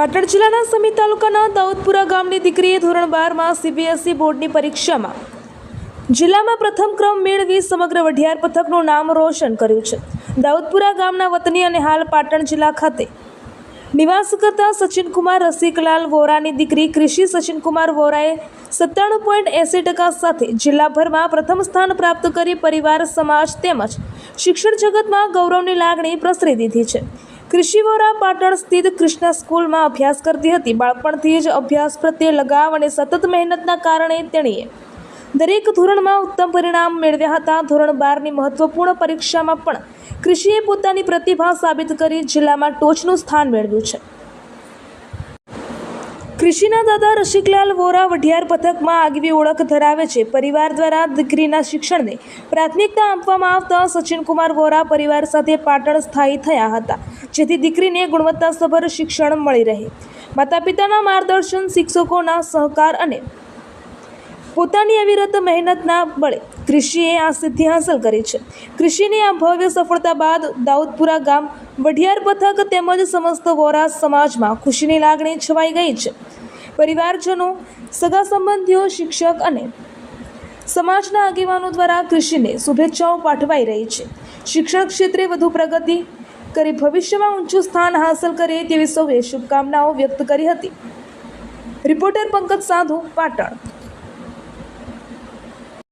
પાટણ જિલ્લાના સમી તાલુકાના દાઉદપુરા ગામની દીકરીએ ધોરણ 12માં સીબીએસઈ બોર્ડની પરીક્ષામાં જિલ્લામાં પ્રથમ ક્રમ મેળવી સમગ્ર વઢિયાર પથકનું નામ રોશન કર્યું છે. દાઉદપુરા ગામના વતની અને હાલ પાટણ જિલ્લા ખાતે નિવાસ કરતા સચિનકુમાર રસિકલાલ વોરાની દીકરી કૃષિ સચિનકુમાર વોરાએ 97.80% સાથે જિલ્લાભરમાં પ્રથમ સ્થાન પ્રાપ્ત કરી પરિવાર, સમાજ તેમજ શિક્ષણ જગતમાં ગૌરવની લાગણી પ્રસરી દીધી છે. કૃષિ વોરા પાટણ સ્થિત કૃષ્ણા સ્કૂલમાં અભ્યાસ કરતી હતી. બાળપણથી જ અભ્યાસ પ્રત્યે લગાવ અને સતત મહેનતના કારણે તેણીએ દરેક ધોરણમાં ઉત્તમ પરિણામ મેળવ્યા હતા. ધોરણ 12ની મહત્વપૂર્ણ પરીક્ષામાં પણ કૃષિએ પોતાની પ્રતિભા સાબિત કરી જિલ્લામાં ટોચનું સ્થાન મેળવ્યું છે. કૃષિના દાદા રસિકલાલ વોરા વઢિયાર પથકમાં આગવી ઓળખ ધરાવે છે. પરિવાર દ્વારા દીકરીના શિક્ષણને પ્રાથમિકતા આપવામાં આવતા સચિનકુમાર વોરા પરિવાર સાથે પાટણ સ્થાયી થયા હતા, જેથી દીકરીને ગુણવત્તાસભર શિક્ષણ મળી રહે. માતા પિતાના માર્ગદર્શન, શિક્ષકોના સહકાર અને પોતાની અવિરત મહેનતના બળે કૃષિએ આ સિદ્ધિ હાંસલ કરી છે. કૃષિની આ ભવ્ય સફળતા બાદ દાઉદપુરા ગામ, વઢિયાર પથક તેમજ સમસ્ત વોરા સમાજમાં ખુશીની લાગણી છવાઈ ગઈ છે. પરિવારજનો, સગા સંબંધીઓ, શિક્ષક અને સમાજના આગેવાનો દ્વારા કૃષિને શુભેચ્છાઓ પાઠવાઈ રહી છે. શિક્ષણ ક્ષેત્રે વધુ પ્રગતિ કરી ભવિષ્યમાં ઊંચું સ્થાન હાંસલ કરે તેવી સૌએ શુભકામનાઓ વ્યક્ત કરી હતી. રિપોર્ટર પંકજ સાધુ, પાટણ.